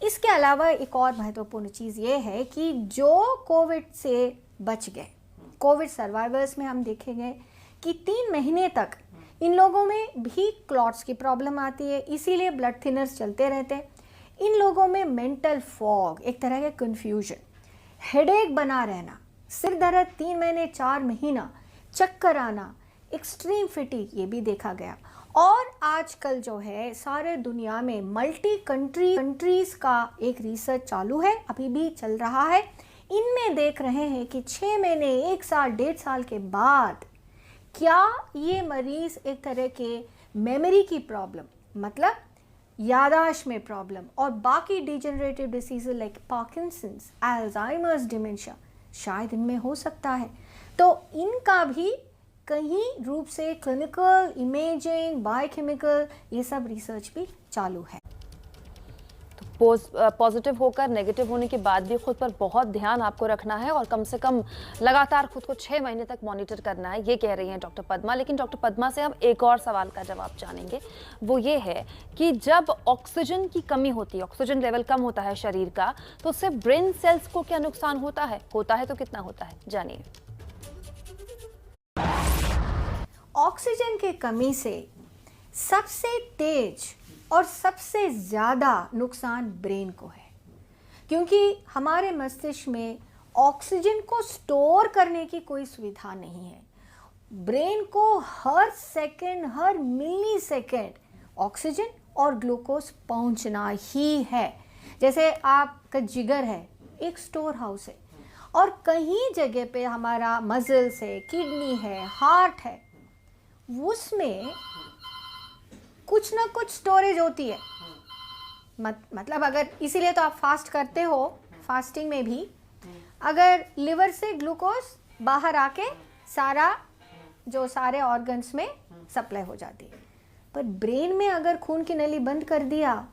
इसके अलावा एक और महत्वपूर्ण चीज़ ये है कि जो कोविड से बच गए, कोविड सर्वाइवर्स में हम देखेंगे कि 3 महीने तक इन लोगों में भी क्लॉट्स की प्रॉब्लम आती है, इसीलिए ब्लड थिनर्स चलते रहते हैं। इन लोगों में मेंटल फॉग, एक तरह के कन्फ्यूजन, हेडेक बना रहना, सिर दर्द 3 महीने 4 महीना, चक्कर आना, एक्सट्रीम फिटीग, ये भी देखा गया। और आजकल जो है सारे दुनिया में मल्टी कंट्रीज का एक रिसर्च चालू है, अभी भी चल रहा है। इनमें देख रहे हैं कि 6 महीने, 1 साल, 1.5 साल के बाद क्या ये मरीज एक तरह के मेमोरी की प्रॉब्लम, मतलब यादाश्त में प्रॉब्लम, और बाकी degenerative disease like Parkinson's, Alzheimer's, dementia शायद इनमें हो सकता है। तो इनका भी कहीं रूप से क्लिनिकल, इमेजिंग, बायोकेमिकल, ये सब रिसर्च भी चालू है। तो पॉजिटिव होकर नेगेटिव होने के बाद भी खुद पर बहुत ध्यान आपको रखना है और कम से कम लगातार खुद को 6 महीने तक मॉनिटर करना है, ये कह रही हैं डॉक्टर पद्मा। लेकिन डॉक्टर पद्मा से हम एक और सवाल का जवाब जानेंगे, वो ये है कि जब ऑक्सीजन की कमी होती है, ऑक्सीजन लेवल कम होता है शरीर का, तो उससे ब्रेन सेल्स को क्या नुकसान होता है तो कितना होता है, जानिए। ऑक्सीजन की कमी से सबसे तेज और सबसे ज़्यादा नुकसान ब्रेन को है, क्योंकि हमारे मस्तिष्क में ऑक्सीजन को स्टोर करने की कोई सुविधा नहीं है। ब्रेन को हर सेकंड, हर मिली सेकंड ऑक्सीजन और ग्लूकोज पहुंचना ही है। जैसे आपका जिगर है, एक स्टोर हाउस है, और कहीं जगह पे हमारा मसल्स है, किडनी है, हार्ट है, उसमें कुछ ना कुछ स्टोरेज होती है। मतलब अगर, इसीलिए तो आप फास्ट करते हो, फास्टिंग में भी अगर लिवर से ग्लूकोज बाहर आके सारे ऑर्गन्स में सप्लाई हो जाती है, पर ब्रेन में अगर खून की नली बंद कर दिया,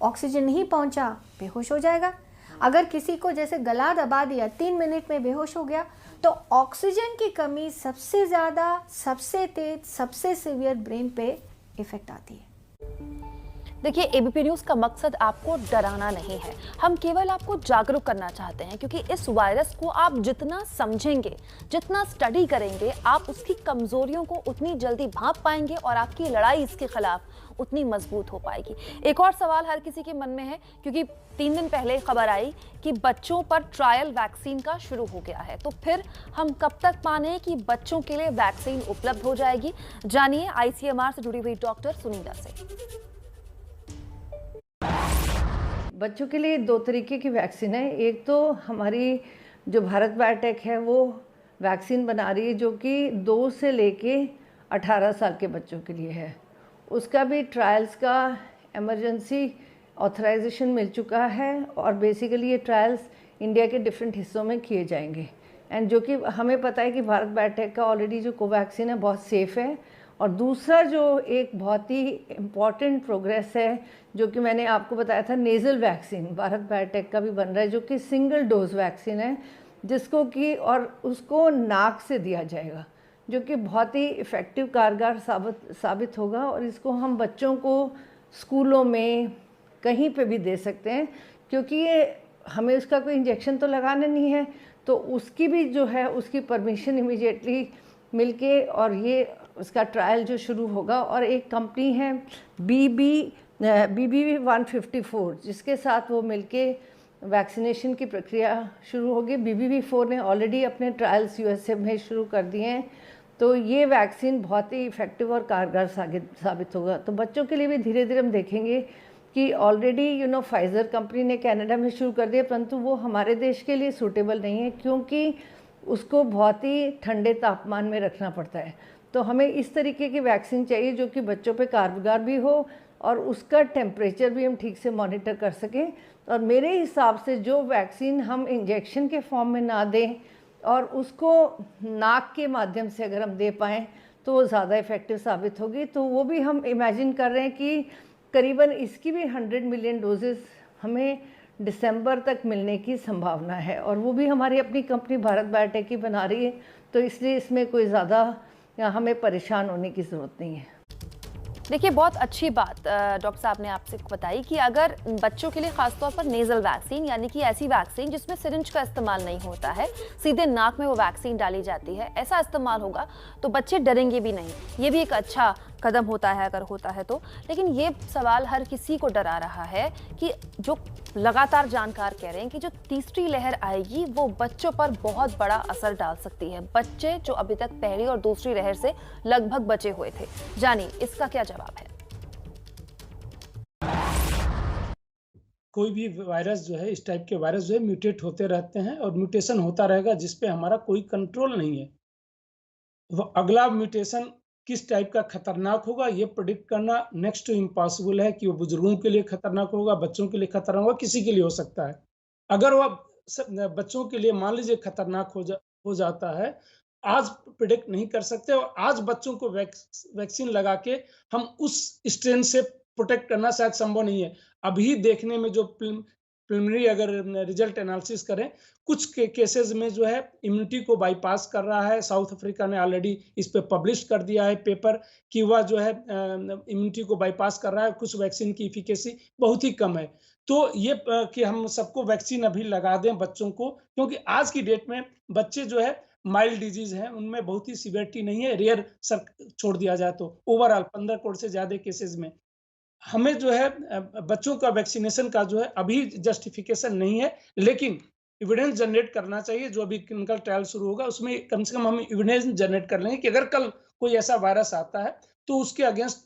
ऑक्सीजन नहीं पहुंचा, बेहोश हो जाएगा। अगर किसी को जैसे गला दबा दिया, 3 मिनट में बेहोश हो गया। तो ऑक्सीजन की कमी सबसे ज़्यादा, सबसे तेज, सबसे सीवियर ब्रेन पे इफेक्ट आती है। देखिए, एबीपी न्यूज़ का मकसद आपको डराना नहीं है, हम केवल आपको जागरूक करना चाहते हैं, क्योंकि इस वायरस को आप जितना समझेंगे, जितना स्टडी करेंगे, आप उसकी कमजोरियों को उतनी जल्दी भांप पाएंगे और आपकी लड़ाई इसके खिलाफ उतनी मजबूत हो पाएगी। एक और सवाल हर किसी के मन में है, क्योंकि 3 दिन पहले खबर आई कि बच्चों पर ट्रायल वैक्सीन का शुरू हो गया है, तो फिर हम कब तक माने कि बच्चों के लिए वैक्सीन उपलब्ध हो जाएगी, जानिए ICMR से जुड़ी हुई डॉक्टर सुनीता से। बच्चों के लिए दो तरीके की वैक्सीन है। एक तो हमारी जो भारत बायोटेक है वो वैक्सीन बना रही है जो कि 2 से लेके 18 साल के बच्चों के लिए है। उसका भी ट्रायल्स का इमरजेंसी ऑथराइजेशन मिल चुका है और बेसिकली ये ट्रायल्स इंडिया के डिफरेंट हिस्सों में किए जाएंगे। एंड जो कि हमें पता है कि भारत बायोटेक का ऑलरेडी जो कोवैक्सीन है बहुत सेफ़ है। और दूसरा जो एक बहुत ही इम्पॉर्टेंट प्रोग्रेस है जो कि मैंने आपको बताया था, नेज़ल वैक्सीन भारत बायोटेक का भी बन रहा है जो कि सिंगल डोज वैक्सीन है, जिसको कि और उसको नाक से दिया जाएगा, जो कि बहुत ही इफ़ेक्टिव कारगर साबित होगा। और इसको हम बच्चों को स्कूलों में कहीं पे भी दे सकते हैं, क्योंकि ये हमें उसका कोई इंजेक्शन तो लगाना नहीं है, तो उसकी भी जो है उसकी परमिशन इमीडिएटली मिलके और ये उसका ट्रायल जो शुरू होगा। और एक कंपनी है BBV 154 जिसके साथ वो मिलके वैक्सीनेशन की प्रक्रिया शुरू होगी। BBV4 ने ऑलरेडी अपने ट्रायल्स USA में शुरू कर दिए हैं। तो ये वैक्सीन बहुत ही इफ़ेक्टिव और कारगर साबित होगा। तो बच्चों के लिए भी धीरे धीरे हम देखेंगे कि ऑलरेडी फाइज़र कंपनी ने कनाडा में शुरू कर दिया, परंतु वो हमारे देश के लिए सूटेबल नहीं है क्योंकि उसको बहुत ही ठंडे तापमान में रखना पड़ता है। तो हमें इस तरीके की वैक्सीन चाहिए जो कि बच्चों पे कारगर भी हो और उसका टेम्परेचर भी हम ठीक से मॉनिटर कर सकें। और मेरे हिसाब से जो वैक्सीन हम इंजेक्शन के फॉर्म में ना दें और उसको नाक के माध्यम से अगर हम दे पाएँ तो वो ज़्यादा इफ़ेक्टिव साबित होगी। तो वो भी हम इमेजिन कर रहे हैं कि करीबन इसकी भी 100 मिलियन डोजेस हमें दिसंबर तक मिलने की संभावना है और वो भी हमारी अपनी कंपनी भारत बायोटेक ही बना रही है। तो इसलिए इसमें कोई ज़्यादा हमें परेशान होने की ज़रूरत नहीं है। देखिए, बहुत अच्छी बात डॉक्टर साहब ने आपसे बताई कि अगर बच्चों के लिए खासतौर पर नेज़ल वैक्सीन यानी कि ऐसी वैक्सीन जिसमें सिरिंज का इस्तेमाल नहीं होता है, सीधे नाक में वो वैक्सीन डाली जाती है, ऐसा इस्तेमाल होगा तो बच्चे डरेंगे भी नहीं। ये भी एक अच्छा कदम होता है अगर होता है तो। लेकिन ये सवाल हर किसी को डरा रहा है कि जो लगातार जानकार कह रहे हैं कि जो तीसरी लहर आएगी वो बच्चों पर बहुत बड़ा असर डाल सकती है। बच्चे जो अभी तक पहली और दूसरी लहर से लगभग बचे हुए थे। जानिए इसका क्या जवाब है। कोई भी वायरस जो है, इस टाइप के वायरस जो है म्यूटेट होते रहते हैं और म्यूटेशन होता रहेगा जिसपे हमारा कोई कंट्रोल नहीं है। अगला म्यूटेशन किस टाइप का खतरनाक होगा ये प्रेडिक्ट करना नेक्स्ट टू इम्पॉसिबल है कि वो बुजुर्गों के लिए खतरनाक होगा, बच्चों के लिए खतरनाक होगा, किसी के लिए हो सकता है। अगर वह बच्चों के लिए मान लीजिए खतरनाक हो जाता है, आज प्रेडिक्ट नहीं कर सकते और आज बच्चों को वैक्सीन लगा के हम उस स्ट्रेन से प्रोटेक्ट करना शायद संभव नहीं है। अभी देखने में जो प्रिलिमिनरी अगर रिजल्ट एनालिसिस करें, कुछ केसेस में जो है इम्यूनिटी को बाईपास कर रहा है। साउथ अफ्रीका ने ऑलरेडी इस पे पब्लिश कर दिया है पेपर कि वह जो है इम्यूनिटी को बाईपास कर रहा है। कुछ वैक्सीन की इफिकेसी बहुत ही कम है। तो ये कि हम सबको वैक्सीन अभी लगा दें बच्चों को, क्योंकि आज की डेट में बच्चे जो है माइल्ड डिजीज है, उनमें बहुत ही सीवियरिटी नहीं है। रेयर छोड़ दिया जाए तो ओवरऑल 15 करोड़ से ज्यादा केसेस में हमें जो है बच्चों का वैक्सीनेशन का जो है अभी जस्टिफिकेशन नहीं है, लेकिन एविडेंस जनरेट करना चाहिए। जो अभी क्लिनिकल ट्रायल शुरू होगा उसमें कम से कम हम एविडेंस जनरेट कर लेंगे कि अगर कल कोई ऐसा वायरस आता है तो उसके अगेंस्ट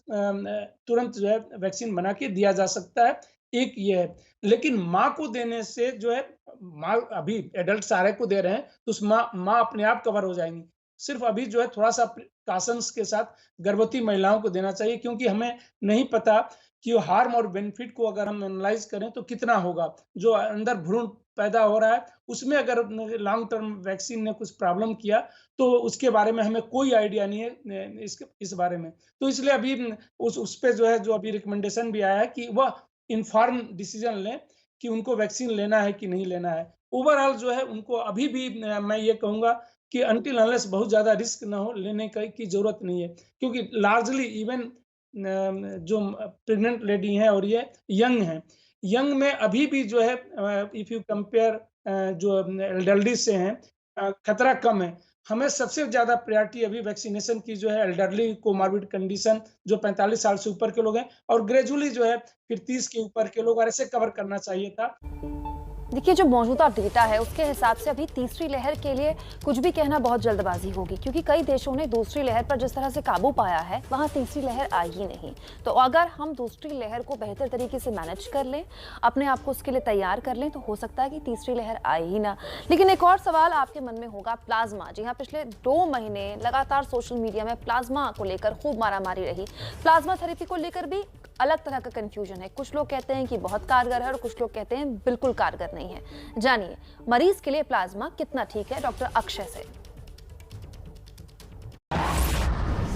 तुरंत जो है वैक्सीन बना के दिया जा सकता है। एक ये है, लेकिन माँ को देने से जो है, माँ अभी एडल्ट सारे को दे रहे हैं तो उस माँ अपने आप कवर हो जाएंगी। सिर्फ अभी जो है थोड़ा सा प्रिकॉशंस के साथ गर्भवती महिलाओं को देना चाहिए, क्योंकि हमें नहीं पता कि हार्म और बेनिफिट को अगर हम एनालाइज करें तो कितना होगा। जो अंदर भ्रूण पैदा हो रहा है उसमें अगर लॉन्ग टर्म वैक्सीन ने कुछ प्रॉब्लम किया तो उसके बारे में हमें कोई आइडिया नहीं है इस बारे में। तो इसलिए अभी उस पे जो है, जो अभी रिकमेंडेशन भी आया है कि वह इन्फॉर्म डिसीजन लें कि उनको वैक्सीन लेना है कि नहीं लेना है। ओवरऑल जो है उनको अभी भी मैं ये कहूँगा कि अनटिल अनलेस बहुत ज़्यादा रिस्क ना हो, लेने की जरूरत नहीं है, क्योंकि लार्जली इवन जो प्रेग्नेंट लेडी हैं और ये यंग हैं, यंग में अभी भी जो है इफ़ यू कंपेयर जो एल्डरली से हैं खतरा कम है। हमें सबसे ज़्यादा प्रायोरिटी अभी वैक्सीनेशन की जो है एल्डरली कोमॉर्बिड कंडीशन जो 45 साल से ऊपर के लोग हैं और ग्रेजुअली जो है फिर 30 के ऊपर के लोग, और ऐसे कवर करना चाहिए था। देखिए, जो मौजूदा डेटा है उसके हिसाब से अभी तीसरी लहर के लिए कुछ भी कहना बहुत जल्दबाजी होगी, क्योंकि कई देशों ने दूसरी लहर पर जिस तरह से काबू पाया है वहां तीसरी लहर आई ही नहीं। तो अगर हम दूसरी लहर को बेहतर तरीके से मैनेज कर लें, अपने आप को उसके लिए तैयार कर लें, तो हो सकता है कि तीसरी लहर आए ही ना। लेकिन एक और सवाल आपके मन में होगा, प्लाज्मा। जी हाँ, पिछले 2 महीने लगातार सोशल मीडिया में प्लाज्मा को लेकर खूब मारामारी रही। प्लाज्मा थेरेपी को लेकर भी अलग तरह का कंफ्यूजन है। कुछ लोग कहते हैं कि बहुत कारगर है और कुछ लोग कहते हैं बिल्कुल कारगर नहीं है। जानिए मरीज के लिए प्लाज्मा कितना ठीक है, डॉक्टर अक्षय से।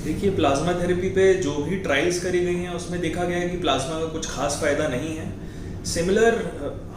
देखिए, प्लाज्मा थेरेपी पे जो भी ट्रायल्स करी गई हैं उसमें देखा गया है कि प्लाज्मा का कुछ खास फायदा नहीं है। सिमिलर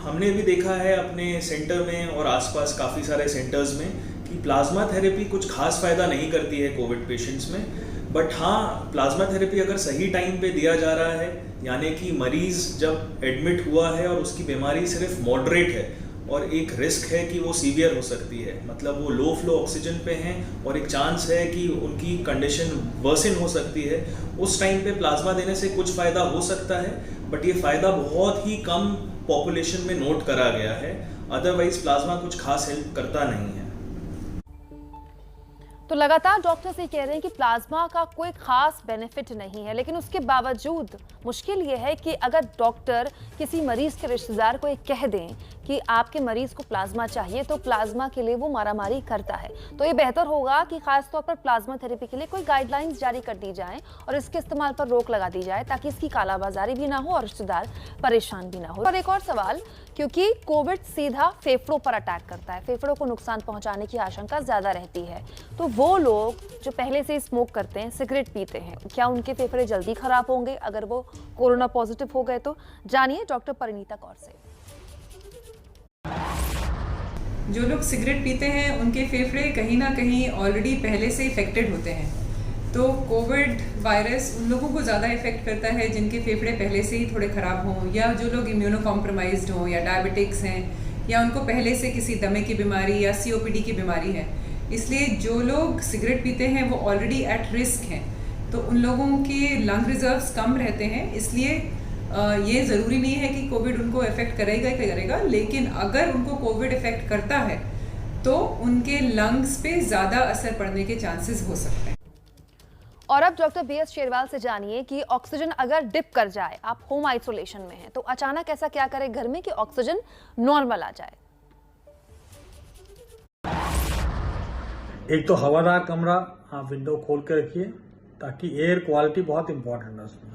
हमने भी देखा है अपने सेंटर में और आसपास काफ़ी सारे सेंटर्स में कि प्लाज्मा थेरेपी कुछ खास फायदा नहीं करती है कोविड पेशेंट्स में। बट हाँ, प्लाज्मा थेरेपी अगर सही टाइम पे दिया जा रहा है, यानी कि मरीज़ जब एडमिट हुआ है और उसकी बीमारी सिर्फ मॉडरेट है और एक रिस्क है कि वो सीवियर हो सकती है, मतलब वो लो फ्लो ऑक्सीजन पे हैं और एक चांस है कि उनकी कंडीशन वर्सन हो सकती है, उस टाइम पे प्लाज्मा देने से कुछ फ़ायदा हो सकता है। बट ये फ़ायदा बहुत ही कम पॉपुलेशन में नोट करा गया है। अदरवाइज प्लाज्मा कुछ खास हेल्प करता नहीं है। तो लगातार डॉक्टर्स ये कह रहे हैं कि प्लाज्मा का कोई खास बेनिफिट नहीं है, लेकिन उसके बावजूद मुश्किल ये है कि अगर डॉक्टर किसी मरीज के रिश्तेदार को ये कह दें कि आपके मरीज को प्लाज्मा चाहिए, तो प्लाज्मा के लिए वो मारामारी करता है। तो ये बेहतर होगा कि खास तौर पर प्लाज्मा थेरेपी के लिए कोई गाइडलाइंस जारी कर दी जाए और इसके इस्तेमाल पर रोक लगा दी जाए, ताकि इसकी कालाबाजारी भी ना हो और रिश्तेदार परेशान भी ना हो। और एक और सवाल, क्योंकि कोविड सीधा फेफड़ों पर अटैक करता है, फेफड़ों को नुकसान पहुंचाने की आशंका ज्यादा रहती है, तो वो लोग जो पहले से स्मोक करते हैं, सिगरेट पीते हैं, क्या उनके फेफड़े जल्दी खराब होंगे अगर वो कोरोना पॉजिटिव हो गए? तो जानिए डॉक्टर परिणीता कौर से। जो लोग सिगरेट पीते हैं उनके फेफड़े कहीं ना कहीं ऑलरेडी पहले से इफेक्टेड होते हैं, तो कोविड वायरस उन लोगों को ज़्यादा इफेक्ट करता है जिनके फेफड़े पहले से ही थोड़े ख़राब हों, या जो लोग इम्यूनो कॉम्प्रोमाइज्ड हों, या डायबिटिक्स हैं, या उनको पहले से किसी दमे की बीमारी या COPD की बीमारी है। इसलिए जो लोग सिगरेट पीते हैं वो ऑलरेडी एट रिस्क हैं, तो उन लोगों के लंग रिजर्व्स कम रहते हैं। इसलिए ये ज़रूरी नहीं है कि कोविड उनको इफेक्ट करेगा, लेकिन अगर उनको कोविड इफेक्ट करता है तो उनके लंग्स पे ज़्यादा असर पड़ने के चांसेस हो सकते हैं। और अब डॉक्टर BS शेरवाल से जानिए कि ऑक्सीजन अगर डिप कर जाए, आप होम आइसोलेशन में हैं, तो अचानक ऐसा क्या करें घर में कि ऑक्सीजन नॉर्मल आ जाए? एक तो हवादार कमरा, आप विंडो खोल के रखिए ताकि एयर क्वालिटी बहुत इंपॉर्टेंट है उसमें।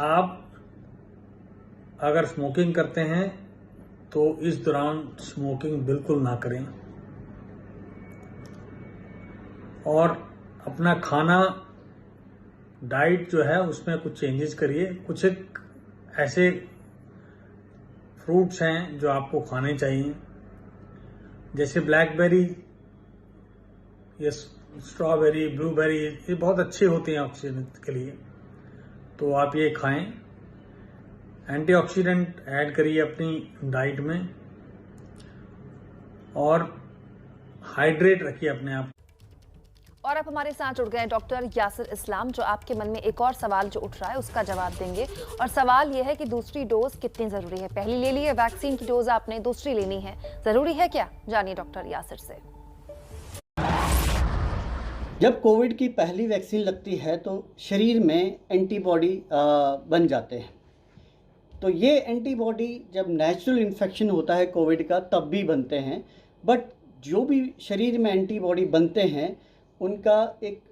आप अगर स्मोकिंग करते हैं तो इस दौरान स्मोकिंग बिल्कुल ना करें, और अपना खाना डाइट जो है उसमें कुछ चेंजेस करिए। कुछ एक ऐसे फ्रूट्स हैं जो आपको खाने चाहिए, जैसे ब्लैकबेरी या स्ट्रॉबेरी, ब्लूबेरी, ये बहुत अच्छे होते हैं ऑक्सीजन के लिए, तो आप ये खाएं। एंटीऑक्सीडेंट ऐड करिए अपनी डाइट में, और हाइड्रेट रखिए अपने आप। और अब हमारे साथ जुड़ गए डॉक्टर यासिर इस्लाम, जो आपके मन में एक और सवाल जो उठ रहा है उसका जवाब देंगे। और सवाल यह है कि दूसरी डोज कितनी जरूरी है? पहली ले ली है वैक्सीन की डोज, आपने दूसरी लेनी है, जरूरी है क्या? जानिए डॉक्टर यासिर से। जब कोविड की पहली वैक्सीन लगती है तो शरीर में एंटीबॉडी बन जाते हैं। तो ये एंटीबॉडी जब नेचुरल इन्फेक्शन होता है कोविड का तब भी बनते हैं, बट जो भी शरीर में एंटीबॉडी बनते हैं उनका एक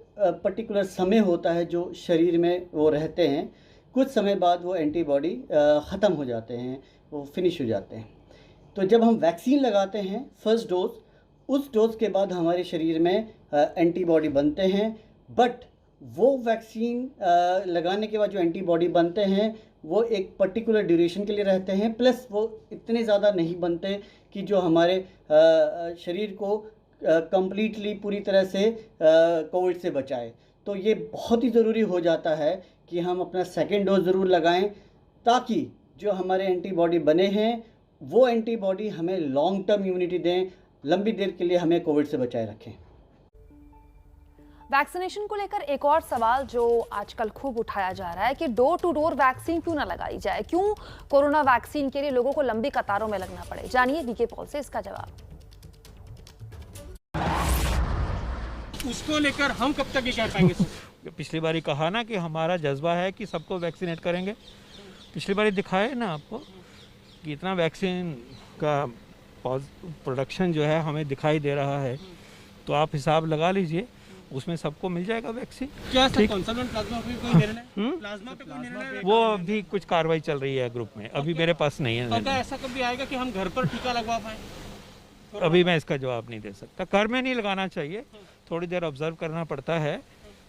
पर्टिकुलर समय होता है जो शरीर में वो रहते हैं। कुछ समय बाद वो एंटीबॉडी ख़त्म हो जाते हैं, वो फिनिश हो जाते हैं। तो जब हम वैक्सीन लगाते हैं फर्स्ट डोज, उस डोज के बाद हमारे शरीर में एंटीबॉडी बनते हैं, बट वो वैक्सीन लगाने के बाद जो एंटीबॉडी बनते हैं वो एक पर्टिकुलर ड्यूरेशन के लिए रहते हैं, प्लस वो इतने ज़्यादा नहीं बनते कि जो हमारे शरीर को कंप्लीटली पूरी तरह से कोविड से बचाए। तो ये बहुत ही ज़रूरी हो जाता है कि हम अपना सेकेंड डोज ज़रूर लगाएं, ताकि जो हमारे एंटीबॉडी बने हैं वो एंटीबॉडी हमें लॉन्ग टर्म इम्यूनिटी दें, लंबी देर के लिए हमें कोविड से बचाए रखें। वैक्सीनेशन को लेकर एक और सवाल जो आजकल खूब उठाया जा रहा है कि डोर टू डोर वैक्सीन क्यों ना लगाई जाए, क्यों कोरोना वैक्सीन के लिए लोगों को लंबी कतारों में लगना पड़े। जानिए वीके पॉल से इसका जवाब। उसको लेकर हम कब तक ये कह पाएंगे? पिछली बार कहा ना कि हमारा जज्बा है कि सबको वैक्सीनेट करेंगे। पिछली बार दिखाए ना आपको कि इतना वैक्सीन का प्रोडक्शन जो है हमें दिखाई दे रहा है, तो आप हिसाब लगा लीजिए, उसमें सबको मिल जाएगा वैक्सीन। क्या सर, प्लाज्मा पे कोई निर्णय? प्लाज्मा पे कोई निर्णय? वो अभी कुछ कार्रवाई चल रही है ग्रुप में, अभी मेरे पास नहीं है। पता ऐसा कभी आएगा कि हम घर पर टीका लगवा पाए? अभी मैं इसका जवाब नहीं दे सकता। घर में नहीं लगाना चाहिए, थोड़ी देर ऑब्जर्व करना पड़ता है,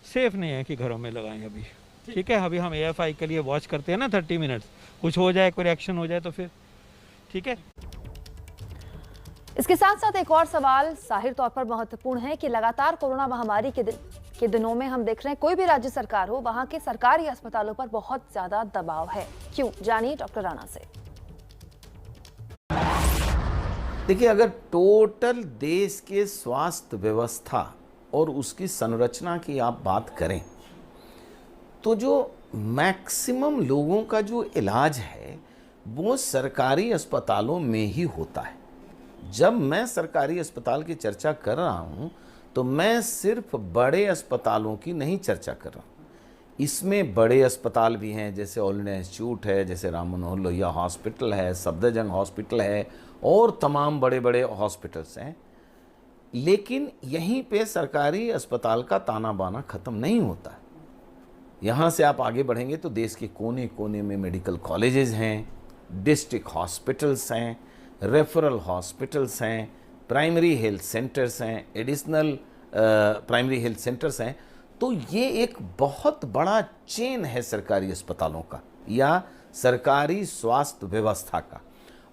सेफ नहीं है कि घरों में लगाएं अभी। ठीक है, अभी हम AFI के लिए वॉच करते हैं ना 30 मिनट्स, कुछ हो जाए, कोई रिएक्शन हो जाए तो फिर ठीक है। इसके साथ साथ एक और सवाल जाहिर तौर पर महत्वपूर्ण है कि लगातार कोरोना महामारी के दिनों में हम देख रहे हैं कोई भी राज्य सरकार हो, वहां के सरकारी अस्पतालों पर बहुत ज्यादा दबाव है। क्यों, जानिए डॉक्टर राणा से। देखिए, अगर टोटल देश के स्वास्थ्य व्यवस्था और उसकी संरचना की आप बात करें तो जो मैक्सिमम लोगों का जो इलाज है वो सरकारी अस्पतालों में ही होता है। जब मैं सरकारी अस्पताल की चर्चा कर रहा हूं तो मैं सिर्फ बड़े अस्पतालों की नहीं चर्चा कर रहा हूं। इसमें बड़े अस्पताल भी हैं, जैसे ऑल इंडिया इंस्टीट्यूट है, जैसे राम मनोहर लोहिया हॉस्पिटल है, सफदरजंग हॉस्पिटल है और तमाम बड़े बड़े हॉस्पिटल्स हैं। लेकिन यहीं पे सरकारी अस्पताल का ताना बाना ख़त्म नहीं होता। यहाँ से आप आगे बढ़ेंगे तो देश के कोने कोने में मेडिकल कॉलेजेस हैं, डिस्ट्रिक्ट हॉस्पिटल्स हैं, रेफरल हॉस्पिटल्स हैं, प्राइमरी हेल्थ सेंटर्स हैं, एडिशनल प्राइमरी हेल्थ सेंटर्स हैं। तो ये एक बहुत बड़ा चेन है सरकारी अस्पतालों का या सरकारी स्वास्थ्य व्यवस्था का,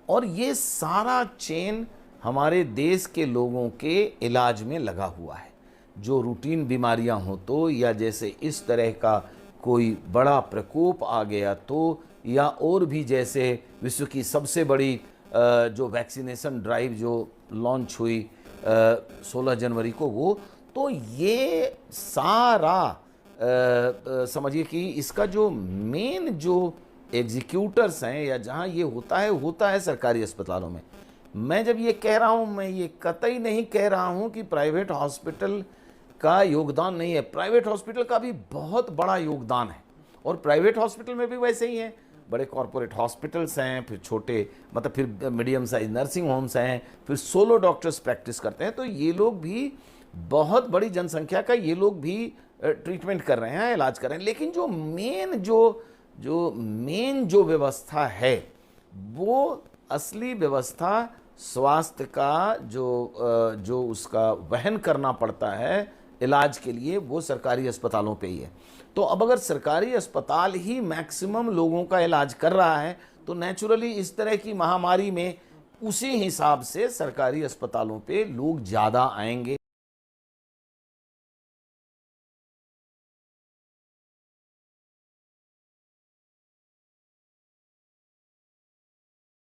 और ये सारा चेन हमारे देश के लोगों के इलाज में लगा हुआ है। जो रूटीन बीमारियां हो तो, या जैसे इस तरह का कोई बड़ा प्रकोप आ गया तो, या और भी जैसे विश्व की सबसे बड़ी जो वैक्सीनेशन ड्राइव जो लॉन्च हुई 16 जनवरी को, वो तो ये सारा समझिए कि इसका जो मेन जो एग्जीक्यूटर्स हैं या जहाँ ये होता है सरकारी अस्पतालों में। मैं जब ये कह रहा हूँ, मैं ये कतई नहीं कह रहा हूँ कि प्राइवेट हॉस्पिटल का योगदान नहीं है। प्राइवेट हॉस्पिटल का भी बहुत बड़ा योगदान है, और प्राइवेट हॉस्पिटल में भी वैसे ही है। बड़े कॉरपोरेट हॉस्पिटल्स हैं, फिर छोटे मतलब फिर मीडियम साइज नर्सिंग होम्स हैं, फिर सोलो डॉक्टर्स प्रैक्टिस करते हैं। तो ये लोग भी बहुत बड़ी जनसंख्या का ये लोग भी ट्रीटमेंट कर रहे हैं, इलाज कर रहे हैं। लेकिन जो मेन जो व्यवस्था है, वो असली व्यवस्था स्वास्थ्य का जो उसका वहन करना पड़ता है इलाज के लिए, वो सरकारी अस्पतालों पे ही है। तो अब अगर सरकारी अस्पताल ही मैक्सिमम लोगों का इलाज कर रहा है तो नेचुरली इस तरह की महामारी में उसी हिसाब से सरकारी अस्पतालों पे लोग ज़्यादा आएंगे।